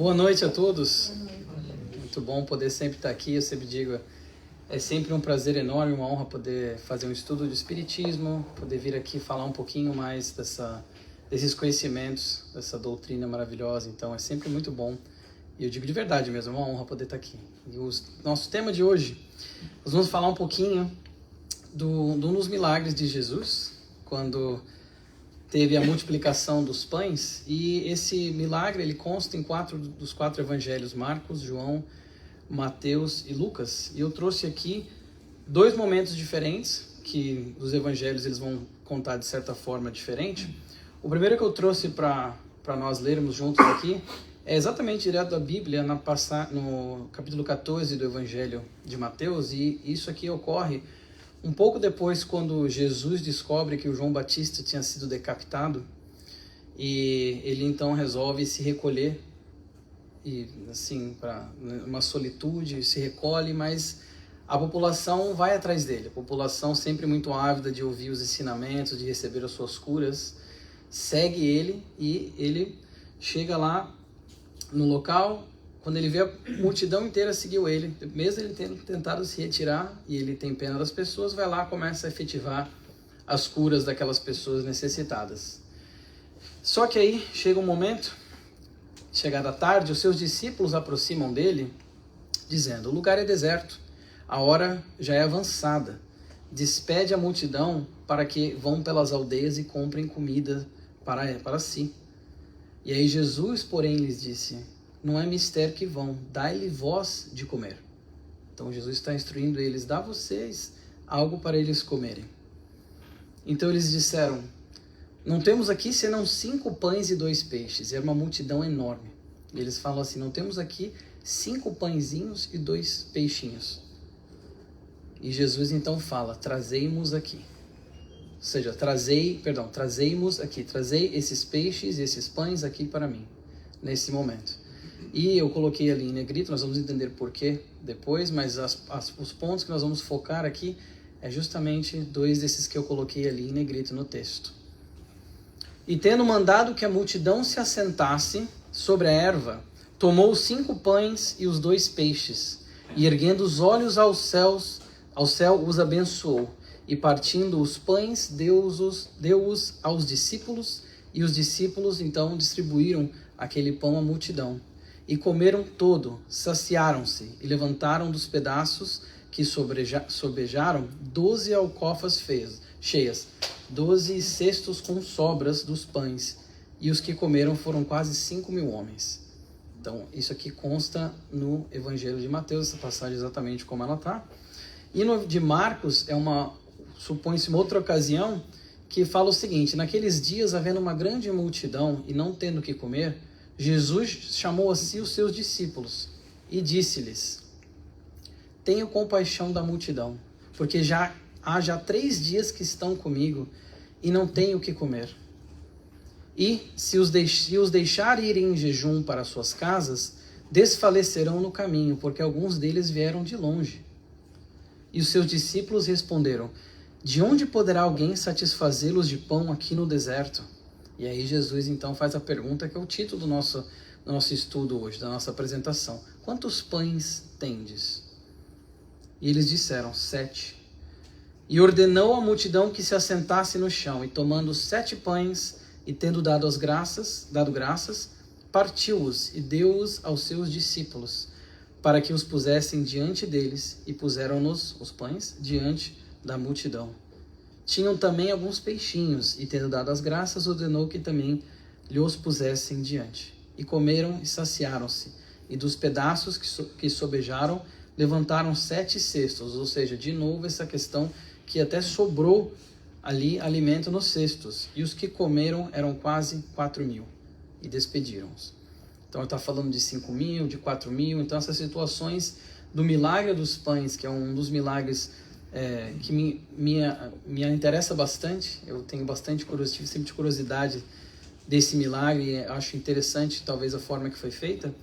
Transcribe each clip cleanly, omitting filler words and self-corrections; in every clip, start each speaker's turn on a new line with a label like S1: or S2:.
S1: Boa noite a todos. Muito bom poder sempre estar aqui. Eu sempre digo, é sempre um prazer enorme, uma honra poder fazer um estudo de espiritismo, poder vir aqui falar um pouquinho mais desses conhecimentos, dessa doutrina maravilhosa. Então é sempre muito bom. E eu digo de verdade mesmo, é uma honra poder estar aqui. E o nosso tema de hoje, nós vamos falar um pouquinho de um dos milagres de Jesus, quando teve a multiplicação dos pães, e esse milagre ele consta em dos quatro evangelhos, Marcos, João, Mateus e Lucas. E eu trouxe aqui dois momentos diferentes, que os evangelhos eles vão contar de certa forma diferente. O primeiro que eu trouxe para nós lermos juntos aqui é exatamente direto da Bíblia, no capítulo 14 do evangelho de Mateus, e isso aqui ocorre um pouco depois, quando Jesus descobre que o João Batista tinha sido decapitado, e ele então resolve se recolher, e assim, para uma solitude, se recolhe, mas a população vai atrás dele. A população, sempre muito ávida de ouvir os ensinamentos, de receber as suas curas, segue ele, e ele chega lá no local. Quando ele vê a multidão inteira seguiu ele, mesmo ele tendo tentado se retirar, e ele tem pena das pessoas, vai lá e começa a efetivar as curas daquelas pessoas necessitadas. Só que aí chega um momento, chegada a tarde, os seus discípulos aproximam dele, dizendo: o lugar é deserto, a hora já é avançada, despede a multidão para que vão pelas aldeias e comprem comida para si. E aí Jesus, porém, lhes disse: não é mister que vão, dai-lhe vós de comer. Então Jesus está instruindo eles: dá vocês algo para eles comerem. Então eles disseram: não temos aqui senão 5 pães e 2 peixes. E era uma multidão enorme. E eles falam assim: não temos aqui 5 pãezinhos e 2 peixinhos. E Jesus então fala: trazei-mos aqui. Ou seja, trazei-mos aqui, trazei esses peixes e esses pães aqui para mim, nesse momento. E eu coloquei ali em negrito, nós vamos entender porquê depois, mas os pontos que nós vamos focar aqui é justamente 2 desses que eu coloquei ali em negrito no texto. E tendo mandado que a multidão se assentasse sobre a erva, tomou os 5 pães e os 2 peixes, e erguendo os olhos ao céu os abençoou, e partindo os pães, deu-os aos discípulos, e os discípulos então distribuíram aquele pão à multidão. E comeram todo, saciaram-se, e levantaram dos pedaços que sobejaram 12 alcofas cheias, 12 cestos com sobras dos pães, e os que comeram foram quase 5.000 homens. Então, isso aqui consta no Evangelho de Mateus, essa passagem exatamente como ela está. E no de Marcos, supõe-se uma outra ocasião, que fala o seguinte: naqueles dias, havendo uma grande multidão e não tendo o que comer, Jesus chamou a si os seus discípulos e disse-lhes: tenho compaixão da multidão, porque há 3 dias que estão comigo e não tenho o que comer. E se os deixar irem em jejum para suas casas, desfalecerão no caminho, porque alguns deles vieram de longe. E os seus discípulos responderam: de onde poderá alguém satisfazê-los de pão aqui no deserto? E aí Jesus então faz a pergunta que é o título do nosso estudo hoje, da nossa apresentação: quantos pães tendes? E eles disseram: 7. E ordenou à multidão que se assentasse no chão, e tomando 7 pães, e tendo dado graças, partiu-os e deu-os aos seus discípulos, para que os pusessem diante deles, e puseram-nos, os pães, diante da multidão. Tinham também alguns peixinhos, e tendo dado as graças, ordenou que também lhes pusessem diante. E comeram e saciaram-se, e dos pedaços que sobejaram, levantaram 7 cestos, ou seja, de novo essa questão que até sobrou ali alimento nos cestos, e os que comeram eram quase 4.000, e despediram-os. Então ele está falando de 5.000, de 4.000, então essas situações do milagre dos pães, que é um dos milagres que me interessa bastante. Eu tenho tive sempre curiosidade desse milagre, e acho interessante talvez a forma que foi feita.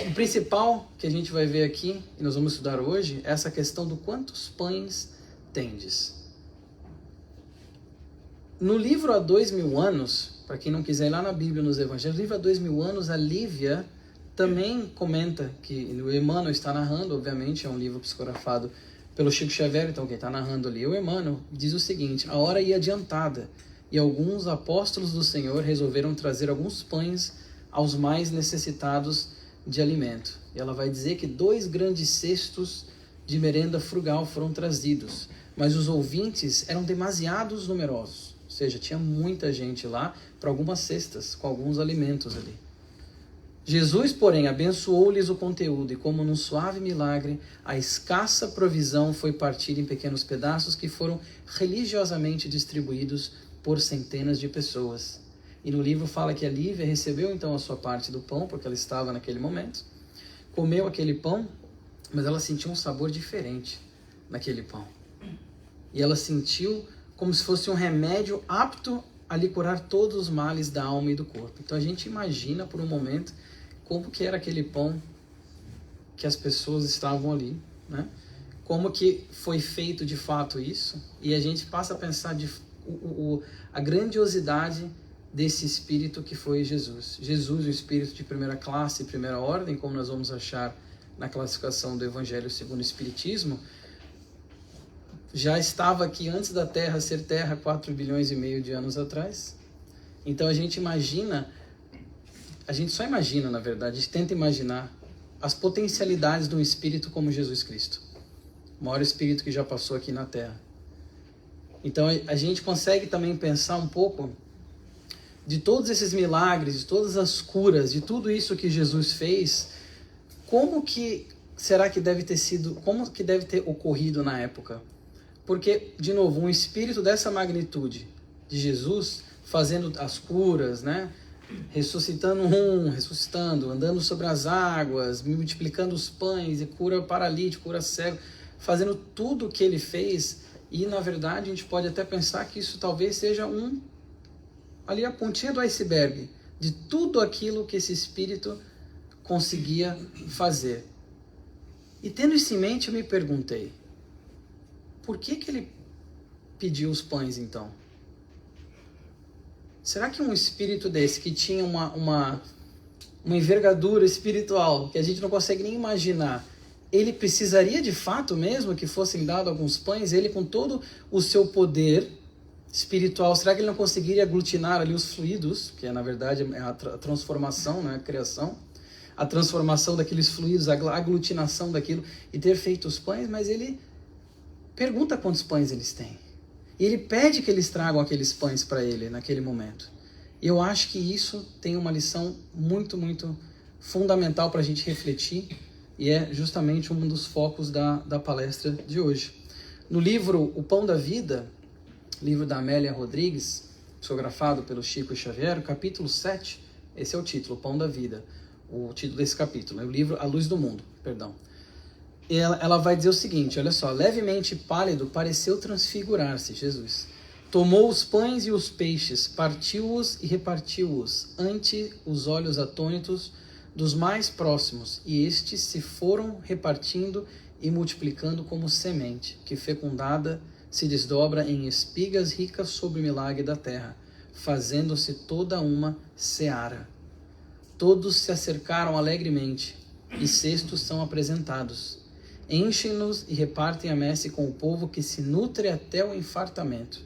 S1: O principal que a gente vai ver aqui, e nós vamos estudar hoje, é essa questão do quantos pães tendes. No livro Há 2.000 anos, para quem não quiser ir lá na Bíblia, nos Evangelhos, no livro Há 2.000 anos, a Lívia também comenta que o Emmanuel está narrando, obviamente, é um livro psicografado pelo Chico Xavier, então quem está narrando ali, o Emmanuel diz o seguinte: a hora ia adiantada e alguns apóstolos do Senhor resolveram trazer alguns pães aos mais necessitados de alimento. E ela vai dizer que 2 grandes cestos de merenda frugal foram trazidos, mas os ouvintes eram demasiados numerosos, ou seja, tinha muita gente lá para algumas cestas, com alguns alimentos ali. Jesus, porém, abençoou-lhes o conteúdo e, como num suave milagre, a escassa provisão foi partida em pequenos pedaços que foram religiosamente distribuídos por centenas de pessoas. E no livro fala que a Lívia recebeu então a sua parte do pão, porque ela estava naquele momento, comeu aquele pão, mas ela sentiu um sabor diferente naquele pão. E ela sentiu como se fosse um remédio apto a lhe curar todos os males da alma e do corpo. Então a gente imagina por um momento como que era aquele pão que as pessoas estavam ali, né? Como que foi feito de fato isso, e a gente passa a pensar a grandiosidade desse espírito que foi Jesus. Jesus, o espírito de primeira classe, primeira ordem, como nós vamos achar na classificação do Evangelho segundo o Espiritismo, já estava aqui antes da Terra ser Terra 4,5 bilhões de anos atrás. Então a gente só imagina, na verdade, a gente tenta imaginar as potencialidades de um espírito como Jesus Cristo, o maior espírito que já passou aqui na Terra. Então a gente consegue também pensar um pouco de todos esses milagres, de todas as curas, de tudo isso que Jesus fez, como que será que deve ter sido, como que deve ter ocorrido na época? Porque, de novo, um espírito dessa magnitude de Jesus fazendo as curas, né? Ressuscitando, andando sobre as águas, multiplicando os pães, e cura paralítico, cura cego, fazendo tudo o que ele fez. E, na verdade, a gente pode até pensar que isso talvez seja ali a pontinha do iceberg de tudo aquilo que esse espírito conseguia fazer. E tendo isso em mente, eu me perguntei, por que ele pediu os pães, então? Será que um espírito desse, que tinha uma envergadura espiritual que a gente não consegue nem imaginar, ele precisaria de fato mesmo que fossem dados alguns pães? Ele, com todo o seu poder espiritual, será que ele não conseguiria aglutinar ali os fluidos, que é, na verdade, a transformação, né, a criação, a transformação daqueles fluidos, a aglutinação daquilo, e ter feito os pães? Mas ele pergunta quantos pães eles têm. E ele pede que eles tragam aqueles pães para ele naquele momento. E eu acho que isso tem uma lição muito, muito fundamental para a gente refletir, e é justamente um dos focos da palestra de hoje. No livro O Pão da Vida, livro da Amélia Rodrigues, psicografado pelo Chico Xavier, capítulo 7, esse é o título, O Pão da Vida, o título desse capítulo, é o livro A Luz do Mundo, perdão. E ela vai dizer o seguinte, olha só: levemente pálido pareceu transfigurar-se Jesus. Tomou os pães e os peixes, partiu-os e repartiu-os ante os olhos atônitos dos mais próximos, e estes se foram repartindo e multiplicando como semente, que fecundada se desdobra em espigas ricas sobre o milagre da terra, fazendo-se toda uma seara. Todos se acercaram alegremente, e cestos são apresentados. Enchem-nos e repartem a messe com o povo que se nutre até o infartamento,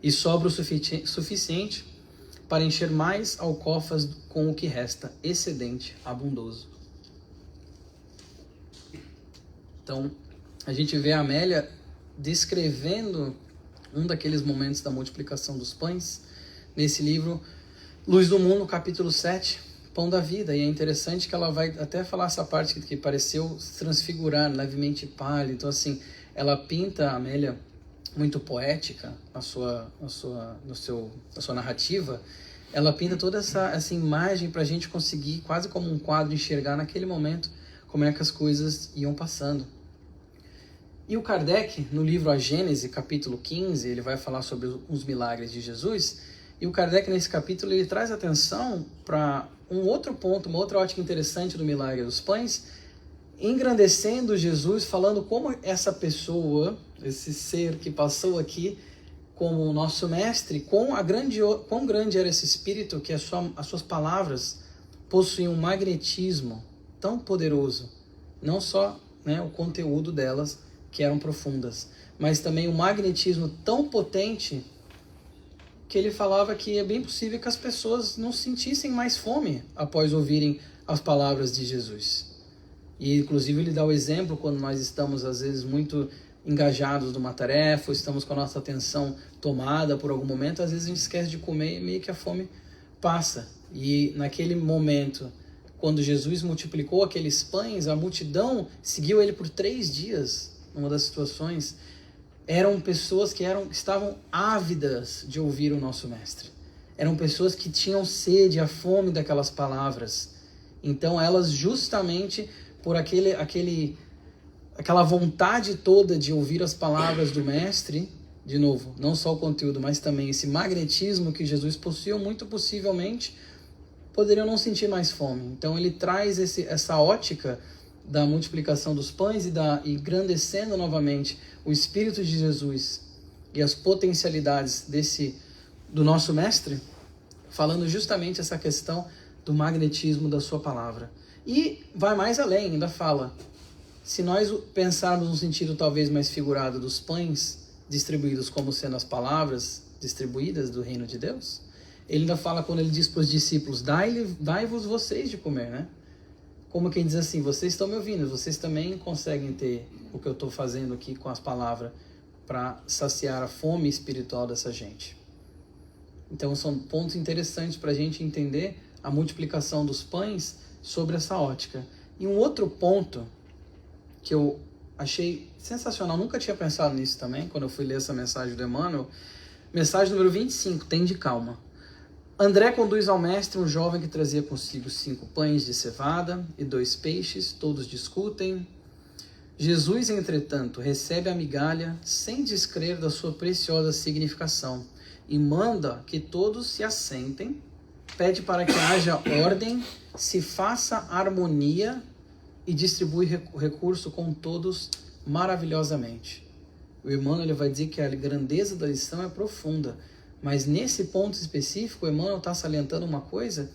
S1: e sobra o suficiente para encher mais alcofas com o que resta, excedente, abundoso. Então, a gente vê a Amélia descrevendo um daqueles momentos da multiplicação dos pães, nesse livro Luz do Mundo, capítulo 7, Pão da Vida. E é interessante que ela vai até falar essa parte que pareceu se transfigurar, levemente pálido. Então, assim, ela pinta, a Amélia, muito poética na sua narrativa. Ela pinta toda essa imagem para a gente conseguir, quase como um quadro, enxergar naquele momento como é que as coisas iam passando. E o Kardec, no livro A Gênese, capítulo 15, ele vai falar sobre os milagres de Jesus. E o Kardec, nesse capítulo, ele traz atenção para um outro ponto, uma outra ótica interessante do milagre dos pães, engrandecendo Jesus, falando como essa pessoa, esse ser que passou aqui como o nosso mestre, quão grande era esse espírito, que as suas palavras possuíam um magnetismo tão poderoso, não só, né, o conteúdo delas, que eram profundas, mas também um magnetismo tão potente que ele falava que é bem possível que as pessoas não sentissem mais fome após ouvirem as palavras de Jesus. E inclusive ele dá o exemplo quando nós estamos às vezes muito engajados numa tarefa, ou estamos com a nossa atenção tomada por algum momento, às vezes a gente esquece de comer e meio que a fome passa. E naquele momento, quando Jesus multiplicou aqueles pães, a multidão seguiu ele por 3 dias, numa das situações. Eram pessoas que estavam ávidas de ouvir o nosso mestre. Eram pessoas que tinham sede, a fome daquelas palavras. Então elas, justamente por aquela vontade toda de ouvir as palavras do mestre, de novo, não só o conteúdo, mas também esse magnetismo que Jesus possuía, muito possivelmente poderiam não sentir mais fome. Então ele traz essa ótica da multiplicação dos pães e engrandecendo novamente o Espírito de Jesus e as potencialidades do nosso mestre, falando justamente essa questão do magnetismo da sua palavra. E vai mais além, ainda fala, se nós pensarmos no sentido talvez mais figurado dos pães distribuídos como sendo as palavras distribuídas do reino de Deus, ele ainda fala quando ele diz para os discípulos, dai-vos vocês de comer, né? Como quem diz assim, vocês estão me ouvindo, vocês também conseguem ter o que eu estou fazendo aqui com as palavras para saciar a fome espiritual dessa gente. Então são pontos interessantes para a gente entender a multiplicação dos pães sobre essa ótica. E um outro ponto que eu achei sensacional, nunca tinha pensado nisso também, quando eu fui ler essa mensagem do Emmanuel, mensagem número 25, tem de calma. André conduz ao mestre um jovem que trazia consigo 5 pães de cevada e 2 peixes, todos discutem. Jesus, entretanto, recebe a migalha sem descrer da sua preciosa significação e manda que todos se assentem, pede para que haja ordem, se faça harmonia e distribui o recurso com todos maravilhosamente. O Emmanuel vai dizer que a grandeza da lição é profunda, mas nesse ponto específico, o Emmanuel está salientando uma coisa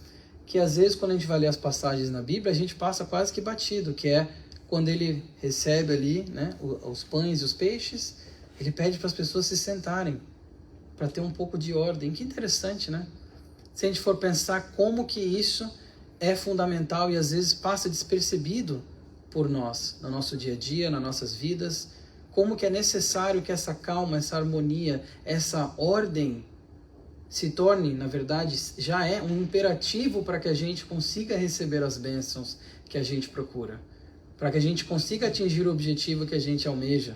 S1: que às vezes quando a gente vai ler as passagens na Bíblia, a gente passa quase que batido, que é quando ele recebe ali, né, os pães e os peixes, ele pede para as pessoas se sentarem, para ter um pouco de ordem. Que interessante, né? Se a gente for pensar como que isso é fundamental e às vezes passa despercebido por nós, no nosso dia a dia, nas nossas vidas, como que é necessário que essa calma, essa harmonia, essa ordem se torne, na verdade, já é um imperativo para que a gente consiga receber as bênçãos que a gente procura, para que a gente consiga atingir o objetivo que a gente almeja.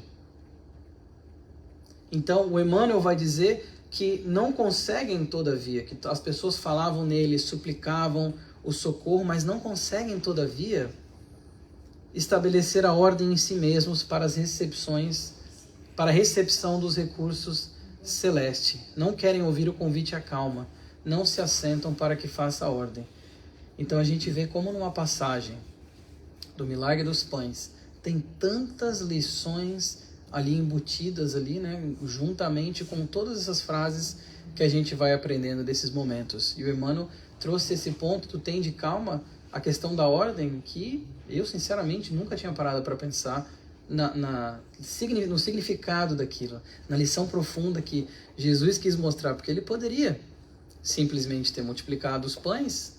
S1: Então, o Emmanuel vai dizer que não conseguem, todavia, que as pessoas falavam nele, suplicavam o socorro, mas não conseguem, todavia, estabelecer a ordem em si mesmos para as recepções, para a recepção dos recursos celeste. Não querem ouvir o convite à calma, não se assentam para que faça a ordem. Então a gente vê como numa passagem do Milagre dos Pães tem tantas lições ali embutidas ali, né, juntamente com todas essas frases que a gente vai aprendendo desses momentos. E o Emmanuel trouxe esse ponto do tem de calma, a questão da ordem, que eu sinceramente nunca tinha parado para pensar no significado daquilo, na lição profunda que Jesus quis mostrar, porque ele poderia simplesmente ter multiplicado os pães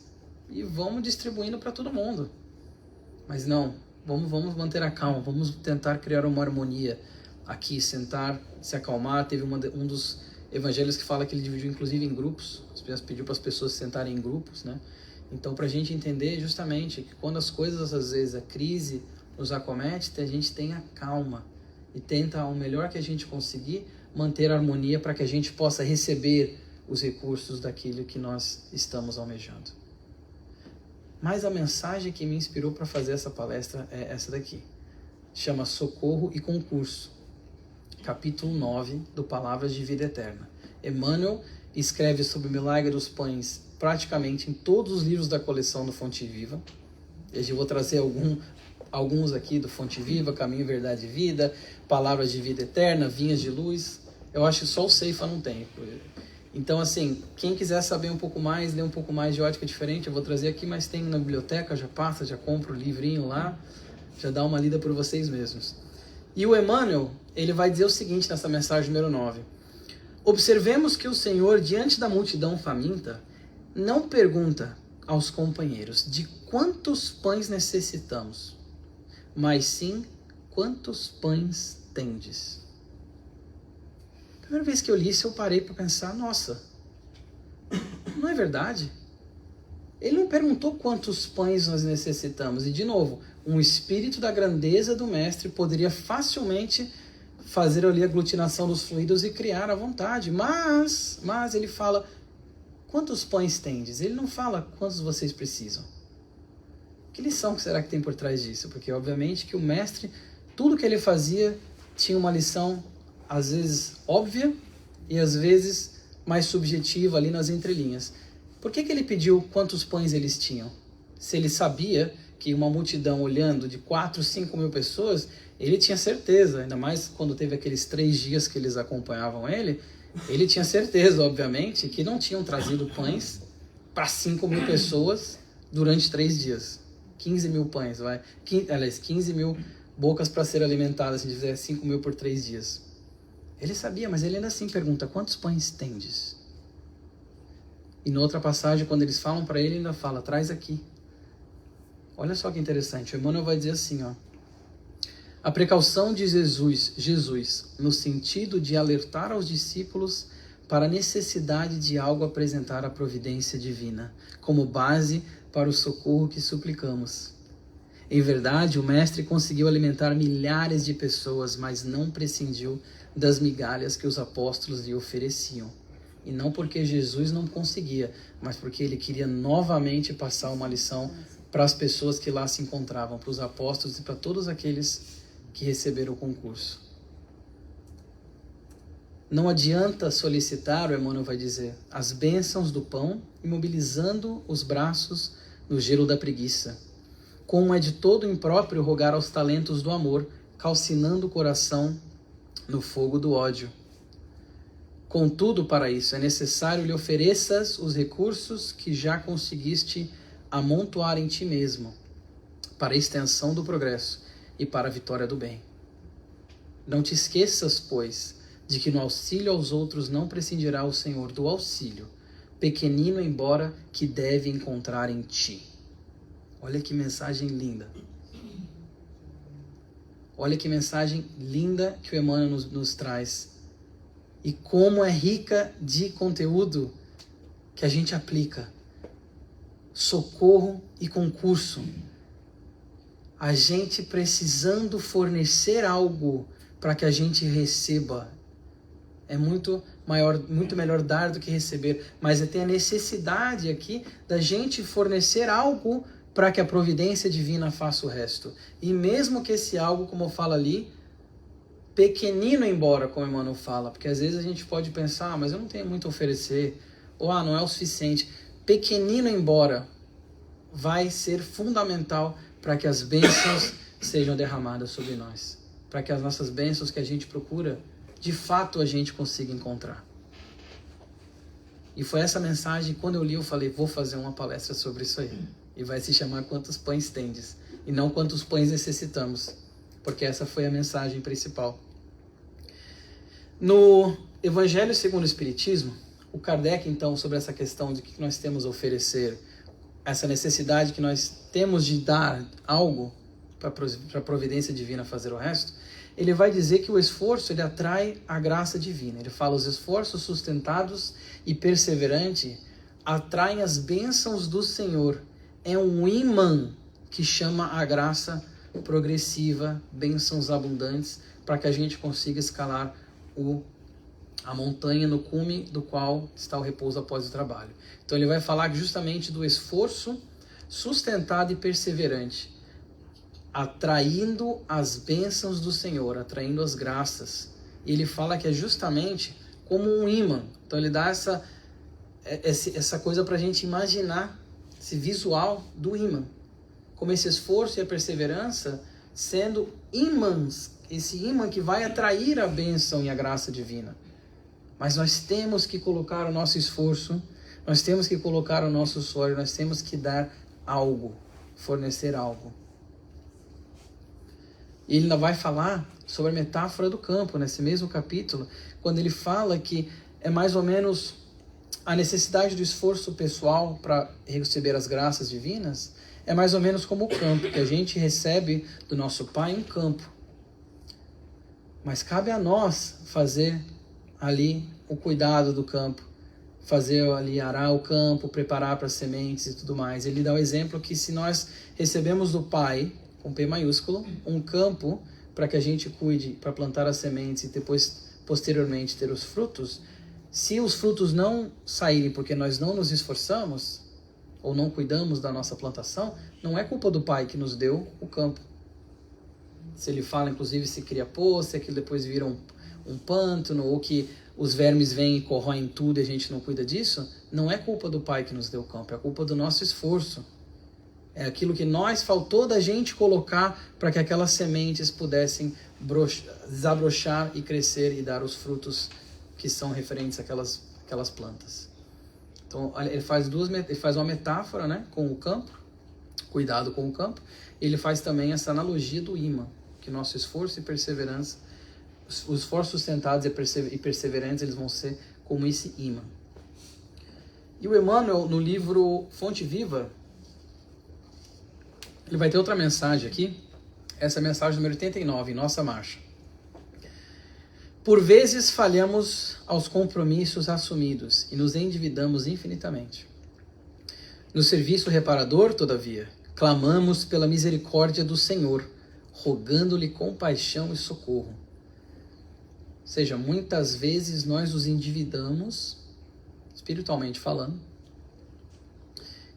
S1: e vamos distribuindo para todo mundo, mas não, vamos manter a calma, vamos tentar criar uma harmonia aqui, sentar, se acalmar. Teve um dos evangelhos que fala que ele dividiu inclusive em grupos, pediu para as pessoas se sentarem em grupos, né? Então, para a gente entender justamente que quando as coisas, às vezes, a crise nos acomete, a gente tenha calma e tenta o melhor que a gente conseguir manter a harmonia para que a gente possa receber os recursos daquilo que nós estamos almejando. Mas a mensagem que me inspirou para fazer essa palestra é essa daqui. Chama Socorro e Concurso, capítulo 9 do Palavras de Vida Eterna. Emmanuel escreve sobre o Milagre dos Pães praticamente em todos os livros da coleção do Fonte Viva. Eu vou trazer alguns aqui do Fonte Viva, Caminho, Verdade e Vida, Palavras de Vida Eterna, Vinhas de Luz. Eu acho que só o Ceifa não tem. Então, assim, quem quiser saber um pouco mais, ler um pouco mais de ótica diferente, eu vou trazer aqui, mas tem na biblioteca, já passa, já compra o livrinho lá, já dá uma lida por vocês mesmos. E o Emmanuel, ele vai dizer o seguinte nessa mensagem número 9. Observemos que o Senhor, diante da multidão faminta, não pergunta aos companheiros de quantos pães necessitamos, mas sim quantos pães tendes. Primeira vez que eu li isso, eu parei para pensar, nossa, não é verdade? Ele não perguntou quantos pães nós necessitamos. E, de novo, um espírito da grandeza do mestre poderia facilmente fazer ali a aglutinação dos fluidos e criar à vontade. Mas ele fala, quantos pães tendes? Ele não fala quantos vocês precisam. Que lição que será que tem por trás disso? Porque, obviamente, que o mestre, tudo que ele fazia tinha uma lição, às vezes óbvia e às vezes mais subjetiva ali nas entrelinhas. Por que ele pediu quantos pães eles tinham? Se ele sabia que uma multidão olhando de 4, 5 mil pessoas, ele tinha certeza, ainda mais quando teve aqueles 3 dias que eles acompanhavam ele tinha certeza, obviamente, que não tinham trazido pães para 5 mil pessoas durante 3 dias. 15 mil pães, 15 mil bocas para ser alimentadas, se fizer 5 mil por 3 dias. Ele sabia, mas ele ainda assim pergunta, quantos pães tendes? E na outra passagem, quando eles falam para ele, ainda fala, traz aqui. Olha só que interessante, o Emmanuel vai dizer assim, ó. A precaução de Jesus, no sentido de alertar aos discípulos para a necessidade de algo apresentar à providência divina, como base para o socorro que suplicamos. Em verdade, o Mestre conseguiu alimentar milhares de pessoas, mas não prescindiu das migalhas que os apóstolos lhe ofereciam. E não porque Jesus não conseguia, mas porque ele queria novamente passar uma lição para as pessoas que lá se encontravam, para os apóstolos e para todos aqueles que receberam o concurso. Não adianta solicitar, o Emmanuel vai dizer, as bênçãos do pão, imobilizando os braços no gelo da preguiça. Como é de todo impróprio rogar aos talentos do amor, calcinando o coração no fogo do ódio. Contudo, para isso, é necessário lhe ofereças os recursos que já conseguiste amontoar em ti mesmo, para a extensão do progresso e para a vitória do bem. Não te esqueças, pois, de que no auxílio aos outros não prescindirá o Senhor do auxílio, pequenino embora, que deve encontrar em ti. Olha que mensagem linda. Olha que mensagem linda que o Emmanuel nos traz. E como é rica de conteúdo que a gente aplica. Socorro e concurso. A gente precisando fornecer algo para que a gente receba. É muito melhor dar do que receber. Mas tem a necessidade aqui da gente fornecer algo para que a providência divina faça o resto. E mesmo que esse algo, como eu falo ali, pequenino embora, como Emmanuel fala, porque às vezes a gente pode pensar, mas eu não tenho muito a oferecer, ou não é o suficiente. Pequenino embora vai ser fundamental para que as bênçãos sejam derramadas sobre nós. Para que as nossas bênçãos que a gente procura, de fato a gente consiga encontrar. E foi essa mensagem, quando eu li, eu falei, vou fazer uma palestra sobre isso aí. E vai se chamar Quantos Pães Tendes, e não Quantos Pães Necessitamos, porque essa foi a mensagem principal. No Evangelho segundo o Espiritismo, o Kardec, então, sobre essa questão de que nós temos a oferecer, essa necessidade que nós temos de dar algo para a providência divina fazer o resto, ele vai dizer que o esforço ele atrai a graça divina. Ele fala, os esforços sustentados e perseverantes atraem as bênçãos do Senhor. É um imã que chama a graça progressiva, bênçãos abundantes, para que a gente consiga escalar a montanha no cume do qual está o repouso após o trabalho. Então ele vai falar justamente do esforço sustentado e perseverante, atraindo as bênçãos do Senhor, atraindo as graças. E ele fala que é justamente como um imã. Então ele dá essa coisa para a gente imaginar, esse visual do imã. Como esse esforço e a perseverança sendo imãs, esse imã que vai atrair a bênção e a graça divina. Mas nós temos que colocar o nosso esforço, nós temos que colocar o nosso suor, nós temos que dar algo, fornecer algo. E ele ainda vai falar sobre a metáfora do campo, nesse mesmo capítulo, quando ele fala que é mais ou menos a necessidade do esforço pessoal para receber as graças divinas, é mais ou menos como o campo, que a gente recebe do nosso Pai um campo. Mas cabe a nós fazer ali o cuidado do campo, fazer ali, arar o campo, preparar para as sementes e tudo mais. Ele dá o exemplo que se nós recebemos do Pai, com P maiúsculo, um campo para que a gente cuide, para plantar as sementes e depois, posteriormente, ter os frutos, se os frutos não saírem porque nós não nos esforçamos, ou não cuidamos da nossa plantação, não é culpa do Pai que nos deu o campo. Se ele fala, inclusive, se cria poço, se aquilo depois vira um pântano, ou que os vermes vêm e corroem tudo e a gente não cuida disso, não é culpa do Pai que nos deu o campo, é culpa do nosso esforço. É aquilo que faltou da gente colocar para que aquelas sementes pudessem desabrochar e crescer e dar os frutos que são referentes àquelas plantas. Então, ele faz uma metáfora, né, com o campo, cuidado com o campo. Ele faz também essa analogia do imã, que nosso esforço e perseverança, os esforços sustentados e perseverantes, eles vão ser como esse imã. E o Emmanuel, no livro Fonte Viva, ele vai ter outra mensagem aqui, essa é a mensagem número 89, em Nossa Marcha. Por vezes falhamos aos compromissos assumidos e nos endividamos infinitamente. No serviço reparador, todavia, clamamos pela misericórdia do Senhor, rogando-lhe compaixão e socorro. Ou seja, muitas vezes nós nos endividamos, espiritualmente falando,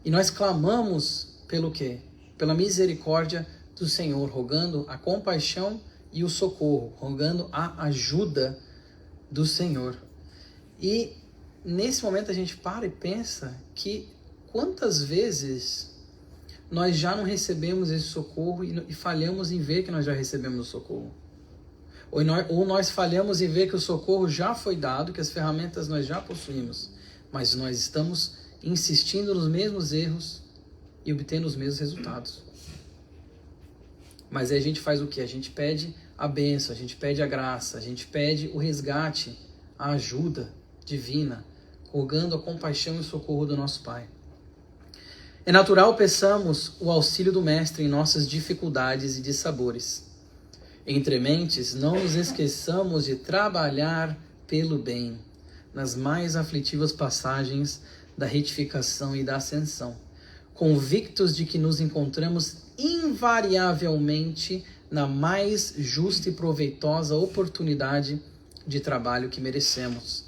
S1: e nós clamamos pelo quê? Pela misericórdia do Senhor, rogando a compaixão e o socorro, rogando a ajuda do Senhor. E nesse momento a gente para e pensa que quantas vezes nós já não recebemos esse socorro e falhamos em ver que nós já recebemos o socorro. Ou nós falhamos em ver que o socorro já foi dado, que as ferramentas nós já possuímos, mas nós estamos insistindo nos mesmos erros e obtendo os mesmos resultados. Mas aí a gente faz o quê? A gente pede a bênção, a gente pede a graça, a gente pede o resgate, a ajuda divina, rogando a compaixão e o socorro do nosso Pai. É natural peçamos o auxílio do Mestre em nossas dificuldades e dissabores. Entre mentes, não nos esqueçamos de trabalhar pelo bem, nas mais aflitivas passagens da retificação e da ascensão, convictos de que nos encontramos invariavelmente na mais justa e proveitosa oportunidade de trabalho que merecemos,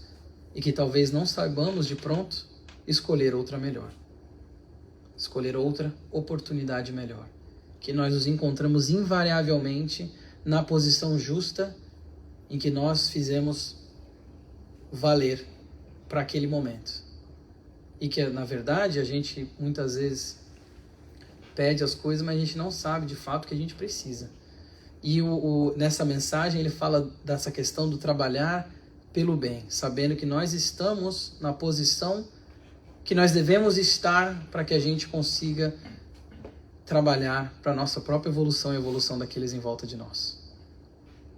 S1: e que talvez não saibamos de pronto escolher outra melhor. Escolher outra oportunidade melhor. Que nós nos encontramos invariavelmente na posição justa em que nós fizemos valer para aquele momento. E que, na verdade, a gente muitas vezes pede as coisas, mas a gente não sabe de fato o que a gente precisa. E nessa mensagem ele fala dessa questão do trabalhar pelo bem, sabendo que nós estamos na posição que nós devemos estar para que a gente consiga trabalhar para a nossa própria evolução e a evolução daqueles em volta de nós.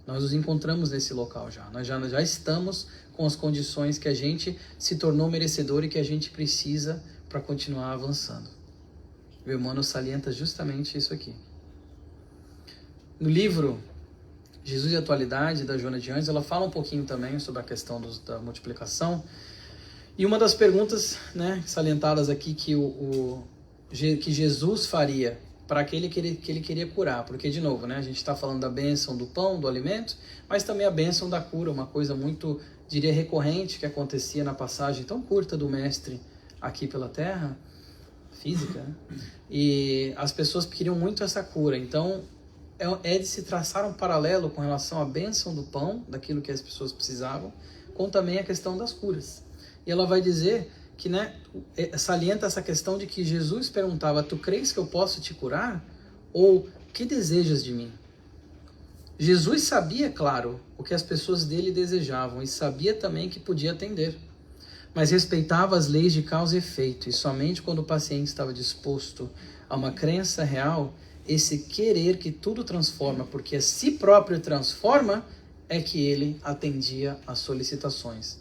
S1: Nós nos encontramos nesse local já. Nós já estamos com as condições que a gente se tornou merecedor e que a gente precisa para continuar avançando. O Emmanuel salienta justamente isso aqui. No livro Jesus e a Atualidade, da Joana de Anjos, ela fala um pouquinho também sobre a questão da multiplicação. E uma das perguntas, né, salientadas aqui que Jesus faria para aquele que ele queria curar. Porque, de novo, né, a gente está falando da bênção do pão, do alimento, mas também a bênção da cura, uma coisa muito, diria, recorrente que acontecia na passagem tão curta do Mestre aqui pela Terra, física, né? E as pessoas queriam muito essa cura. Então, é de se traçar um paralelo com relação à bênção do pão, daquilo que as pessoas precisavam, com também a questão das curas. E ela vai dizer que, né, salienta essa questão de que Jesus perguntava: tu crês que eu posso te curar? Ou, que desejas de mim? Jesus sabia, claro, o que as pessoas dele desejavam e sabia também que podia atender, mas respeitava as leis de causa e efeito, e somente quando o paciente estava disposto a uma crença real, esse querer que tudo transforma, porque a si próprio transforma, é que ele atendia às solicitações.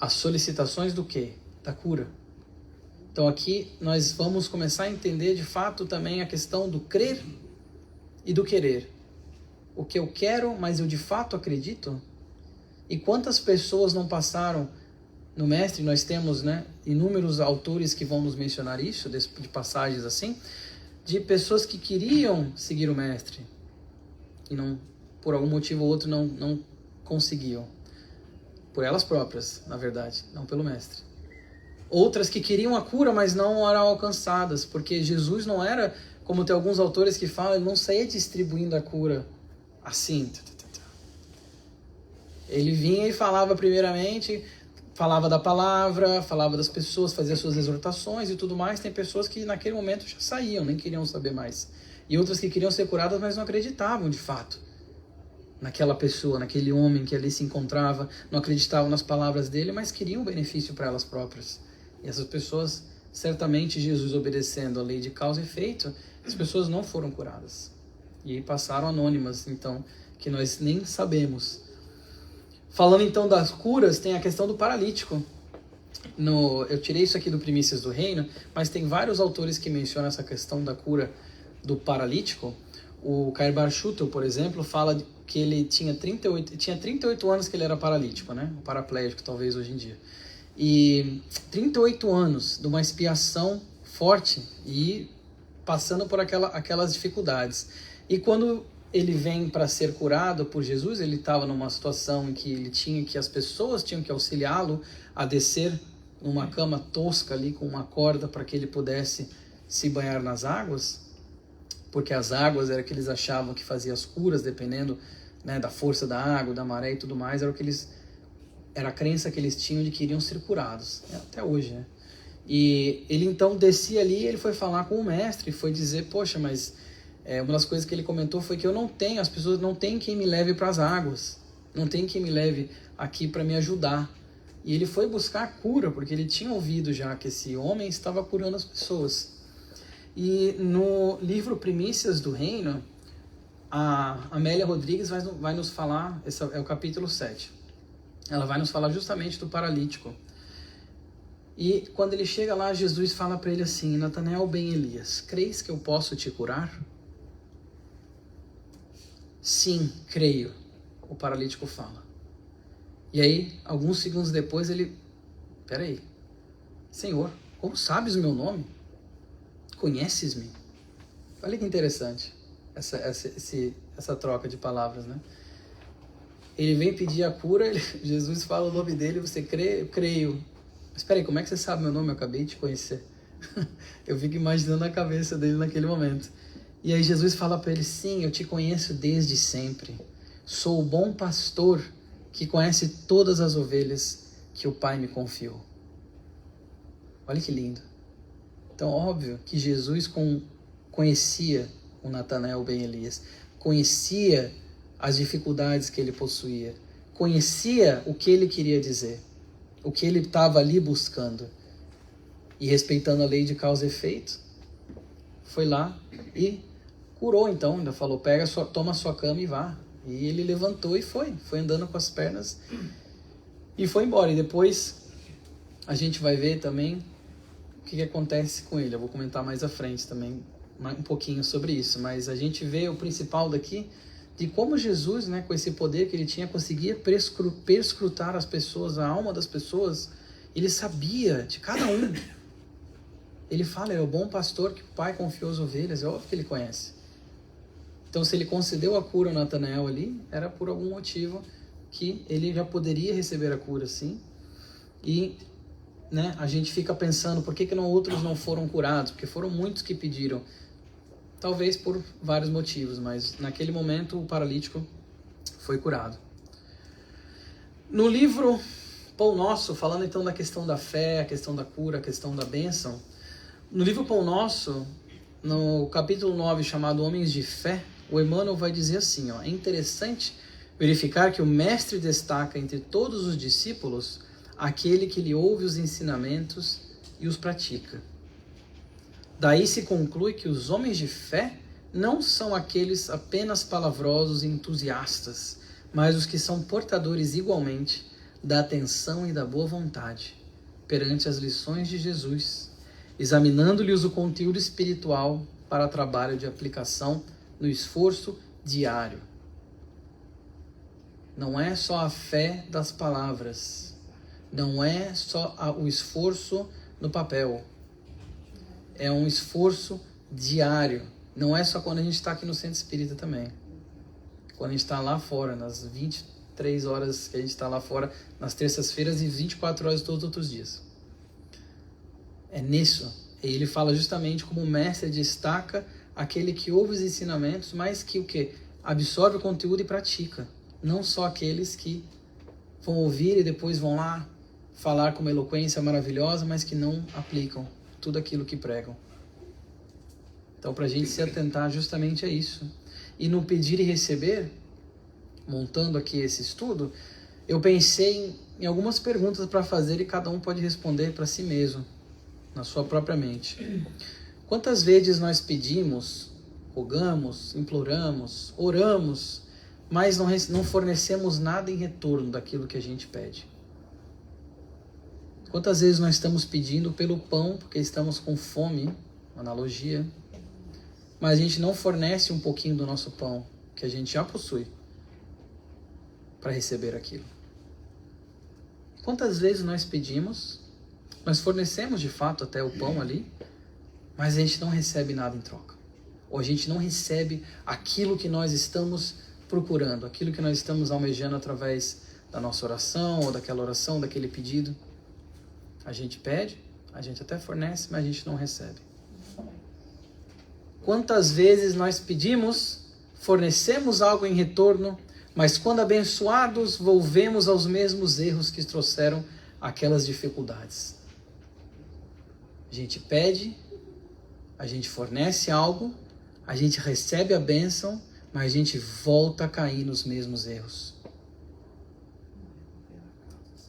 S1: As solicitações do quê? Da cura. Então aqui nós vamos começar a entender de fato também a questão do crer e do querer. O que eu quero, mas eu de fato acredito? E quantas pessoas não passaram no Mestre? Nós temos, né, inúmeros autores que vão nos mencionar isso, de passagens assim, de pessoas que queriam seguir o Mestre e não, por algum motivo ou outro não conseguiam. Por elas próprias, na verdade, não pelo Mestre. Outras que queriam a cura, mas não eram alcançadas, porque Jesus não era, como tem alguns autores que falam, ele não saía distribuindo a cura assim. Ele vinha e falava primeiramente, falava da palavra, falava das pessoas, fazia suas exortações e tudo mais. Tem pessoas que naquele momento já saíam, nem queriam saber mais. E outras que queriam ser curadas, mas não acreditavam de fato naquela pessoa, naquele homem que ali se encontrava, não acreditavam nas palavras dele, mas queriam benefício para elas próprias. E essas pessoas, certamente Jesus obedecendo a lei de causa e efeito, as pessoas não foram curadas. E passaram anônimas, então, que nós nem sabemos. Falando então das curas, tem a questão do paralítico. Eu tirei isso aqui do Primícias do Reino, mas tem vários autores que mencionam essa questão da cura do paralítico. O Kair Bar Schutel, por exemplo, fala que ele tinha 38 anos que ele era paralítico, né? Paraplégico, talvez, hoje em dia. E 38 anos de uma expiação forte e passando por aquelas dificuldades. E quando ele vem para ser curado por Jesus, ele estava numa situação em que as pessoas tinham que auxiliá-lo a descer numa cama tosca ali com uma corda para que ele pudesse se banhar nas águas, porque as águas era que eles achavam que fazia as curas, dependendo, né, da força da água, da maré e tudo mais, era a crença que eles tinham de que iriam ser curados, até hoje, né? E ele então descia ali, ele foi falar com o mestre, foi dizer, poxa, mas uma das coisas que ele comentou foi que as pessoas não têm quem me leve para as águas, não tem quem me leve aqui para me ajudar. E ele foi buscar cura, porque ele tinha ouvido já que esse homem estava curando as pessoas. E no livro Primícias do Reino, a Amélia Rodrigues vai nos falar, esse é o capítulo 7, ela vai nos falar justamente do paralítico. E quando ele chega lá, Jesus fala para ele assim, Natanael ben Elias, creis que eu posso te curar? Sim, creio, o paralítico fala. E aí, alguns segundos depois, peraí, Senhor, como sabes o meu nome? Conheces-me? Olha que interessante essa troca de palavras, né? Ele vem pedir a cura, Jesus fala o nome dele, você crê? Eu creio. Mas peraí, como é que você sabe meu nome? Eu acabei de te conhecer. Eu fico imaginando a cabeça dele naquele momento. E aí Jesus fala para ele, sim, eu te conheço desde sempre. Sou o bom pastor que conhece todas as ovelhas que o Pai me confiou. Olha que lindo. Então, óbvio que Jesus conhecia o Natanael ben Elias, conhecia as dificuldades que ele possuía, conhecia o que ele queria dizer, o que ele estava ali buscando. E respeitando a lei de causa e efeito, foi lá e curou então, ainda falou, toma a sua cama e vá. E ele levantou e foi andando com as pernas e foi embora. E depois a gente vai ver também o que acontece com ele. Eu vou comentar mais à frente também um pouquinho sobre isso, mas a gente vê o principal daqui, de como Jesus, né, com esse poder que ele tinha, conseguia perscrutar as pessoas, a alma das pessoas. Ele sabia de cada um. Ele fala, é o bom pastor que o Pai confiou as ovelhas, é óbvio que ele conhece. Então, se ele concedeu a cura a Natanael ali, era por algum motivo que ele já poderia receber a cura, sim. E, né, a gente fica pensando, por que outros não foram curados? Porque foram muitos que pediram. Talvez por vários motivos, mas naquele momento o paralítico foi curado. No livro Pão Nosso, falando então da questão da fé, a questão da cura, a questão da bênção, no livro Pão Nosso, no capítulo 9, chamado Homens de Fé, o Emmanuel vai dizer assim, ó, é interessante verificar que o mestre destaca entre todos os discípulos aquele que lhe ouve os ensinamentos e os pratica. Daí se conclui que os homens de fé não são aqueles apenas palavrosos e entusiastas, mas os que são portadores igualmente da atenção e da boa vontade perante as lições de Jesus, examinando-lhes o conteúdo espiritual para trabalho de aplicação no esforço diário. Não é só a fé das palavras, não é só o esforço no papel, é um esforço diário. Não é só quando a gente está aqui no Centro Espírita também. Quando a gente está lá fora, nas 23 horas que a gente está lá fora, nas terças-feiras e 24 horas todos os outros dias. É nisso. E ele fala justamente como o mestre destaca aquele que ouve os ensinamentos, mas que o quê? Absorve o conteúdo e pratica. Não só aqueles que vão ouvir e depois vão lá falar com uma eloquência maravilhosa, mas que não aplicam tudo aquilo que pregam. Então, para a gente se atentar justamente a isso. E no pedir e receber, montando aqui esse estudo, eu pensei em algumas perguntas para fazer e cada um pode responder para si mesmo, na sua própria mente. Quantas vezes nós pedimos, rogamos, imploramos, oramos, mas não fornecemos nada em retorno daquilo que a gente pede? Quantas vezes nós estamos pedindo pelo pão, porque estamos com fome, analogia, mas a gente não fornece um pouquinho do nosso pão, que a gente já possui, para receber aquilo? Quantas vezes nós pedimos, nós fornecemos de fato até o pão ali, mas a gente não recebe nada em troca. Ou a gente não recebe aquilo que nós estamos procurando, aquilo que nós estamos almejando através da nossa oração, ou daquela oração, daquele pedido. A gente pede, a gente até fornece, mas a gente não recebe. Quantas vezes nós pedimos, fornecemos algo em retorno, mas quando abençoados, volvemos aos mesmos erros que trouxeram aquelas dificuldades. A gente pede, a gente fornece algo, a gente recebe a bênção, mas a gente volta a cair nos mesmos erros.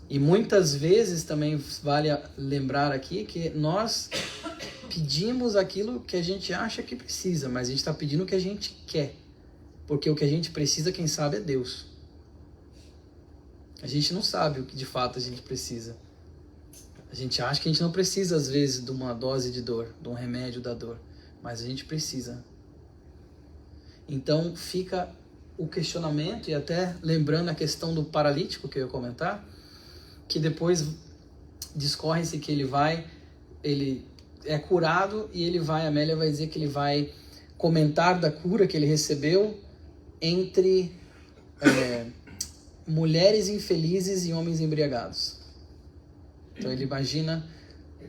S1: E muitas vezes também vale lembrar aqui que nós pedimos aquilo que a gente acha que precisa, mas a gente está pedindo o que a gente quer. Porque o que a gente precisa, quem sabe, é Deus. A gente não sabe o que de fato a gente precisa. A gente acha que a gente não precisa, às vezes, de uma dose de dor, de um remédio da dor. Mas a gente precisa. Então fica o questionamento, e até lembrando a questão do paralítico que eu ia comentar, que depois discorre-se que ele é curado e a Amélia vai dizer que ele vai comentar da cura que ele recebeu entre mulheres infelizes e homens embriagados. Então ele imagina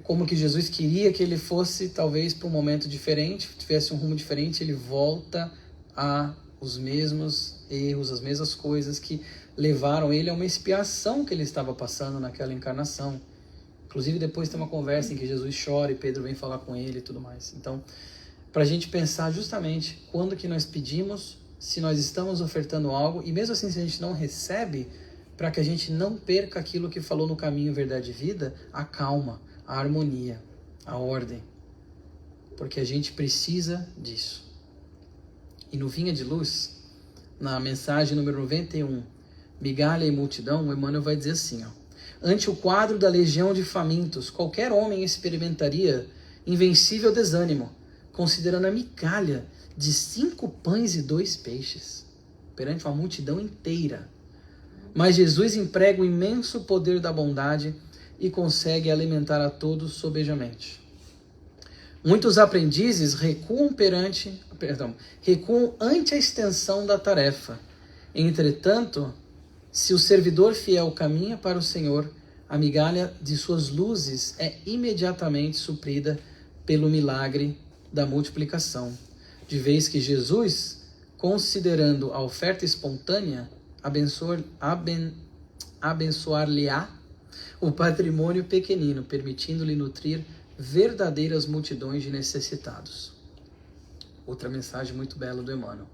S1: como que Jesus queria que ele fosse talvez para um momento diferente, tivesse um rumo diferente, ele volta a os mesmos erros, as mesmas coisas que levaram ele a uma expiação que ele estava passando naquela encarnação. Inclusive depois tem uma conversa em que Jesus chora e Pedro vem falar com ele e tudo mais. Então, para a gente pensar justamente quando que nós pedimos, se nós estamos ofertando algo, e mesmo assim se a gente não recebe, para que a gente não perca aquilo que falou no Caminho, Verdade e Vida, a calma, a harmonia, a ordem. Porque a gente precisa disso. E no Vinha de Luz, na mensagem número 91, Migalha e Multidão, o Emmanuel vai dizer assim, ó: ante o quadro da legião de famintos, qualquer homem experimentaria invencível desânimo, considerando a migalha de 5 pães e 2 peixes, perante uma multidão inteira. Mas Jesus emprega o imenso poder da bondade e consegue alimentar a todos sobejamente. Muitos aprendizes recuam ante a extensão da tarefa. Entretanto, se o servidor fiel caminha para o Senhor, a migalha de suas luzes é imediatamente suprida pelo milagre da multiplicação, de vez que Jesus, considerando a oferta espontânea, abençoar-lhe-á o patrimônio pequenino, permitindo-lhe nutrir verdadeiras multidões de necessitados. Outra mensagem muito bela do Emmanuel.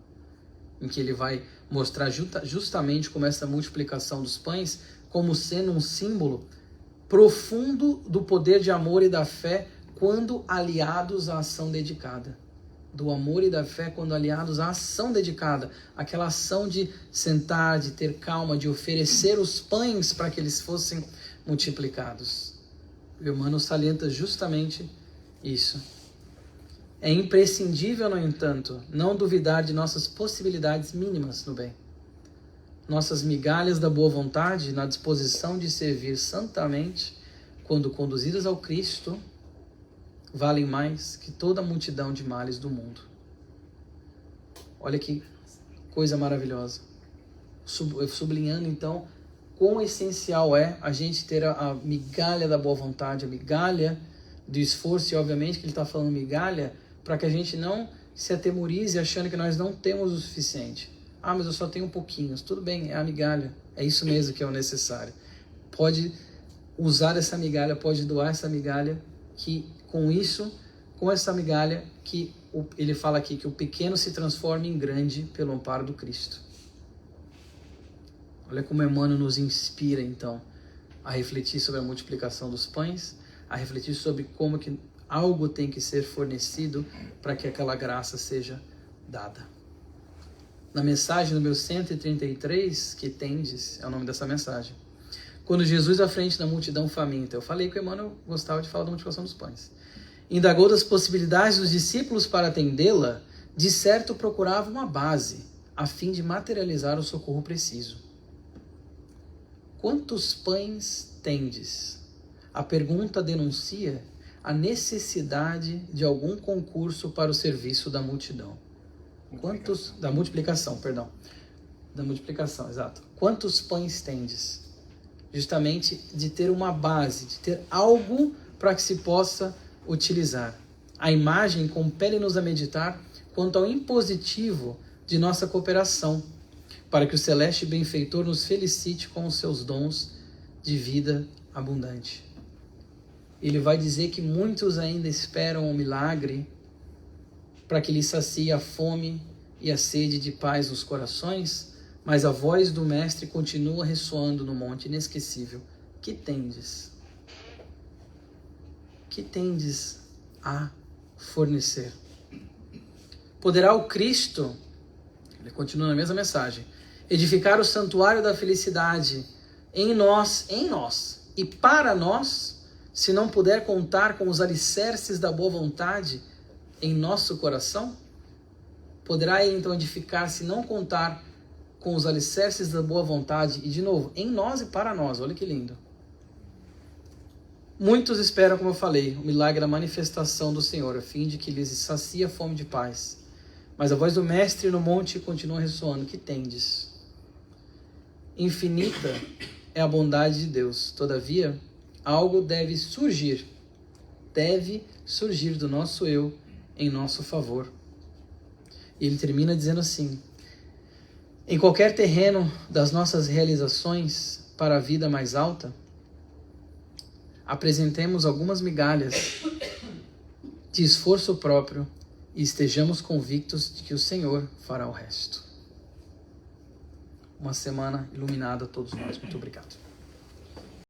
S1: em que ele vai mostrar justamente como essa multiplicação dos pães, como sendo um símbolo profundo do poder de amor e da fé quando aliados à ação dedicada. Do amor e da fé quando aliados à ação dedicada. Aquela ação de sentar, de ter calma, de oferecer os pães para que eles fossem multiplicados. O Emmanuel salienta justamente isso. É imprescindível, no entanto, não duvidar de nossas possibilidades mínimas no bem. Nossas migalhas da boa vontade, na disposição de servir santamente, quando conduzidas ao Cristo, valem mais que toda a multidão de males do mundo. Olha que coisa maravilhosa. Sublinhando, então, quão essencial é a gente ter a migalha da boa vontade, a migalha do esforço, e obviamente que ele está falando migalha, para que a gente não se atemorize achando que nós não temos o suficiente. Ah, mas eu só tenho um pouquinho. Tudo bem, é a migalha. É isso mesmo que é o necessário. Pode usar essa migalha, pode doar essa migalha, que com isso, com essa migalha, que ele fala aqui que o pequeno se transforma em grande pelo amparo do Cristo. Olha como Emmanuel nos inspira, então, a refletir sobre a multiplicação dos pães, a refletir sobre como que algo tem que ser fornecido para que aquela graça seja dada. Na mensagem número 133, que tendes, é o nome dessa mensagem. Quando Jesus à frente da multidão faminta, eu falei que o Emmanuel gostava de falar da multiplicação dos pães, indagou das possibilidades dos discípulos para atendê-la, de certo procurava uma base, a fim de materializar o socorro preciso. Quantos pães tendes? A pergunta denuncia a necessidade de algum concurso para o serviço da multidão. Da multiplicação, exato. Quantos pães tendes? Justamente de ter uma base, de ter algo para que se possa utilizar. A imagem compele-nos a meditar quanto ao impositivo de nossa cooperação, para que o celeste benfeitor nos felicite com os seus dons de vida abundante. Ele vai dizer que muitos ainda esperam um milagre para que lhes sacie a fome e a sede de paz nos corações, mas a voz do Mestre continua ressoando no monte inesquecível. Que tendes? Que tendes a fornecer? Poderá o Cristo, ele continua na mesma mensagem, edificar o santuário da felicidade em nós e para nós, se não puder contar com os alicerces da boa vontade em nosso coração? Poderá ele então edificar se não contar com os alicerces da boa vontade, e de novo, em nós e para nós. Olha que lindo. Muitos esperam, como eu falei, o milagre da manifestação do Senhor, a fim de que lhes sacie a fome de paz. Mas a voz do Mestre no monte continua ressoando. Que tendes? Infinita é a bondade de Deus. Todavia, algo deve surgir do nosso eu em nosso favor. E ele termina dizendo assim: em qualquer terreno das nossas realizações para a vida mais alta, apresentemos algumas migalhas de esforço próprio e estejamos convictos de que o Senhor fará o resto. Uma semana iluminada a todos nós. Muito obrigado.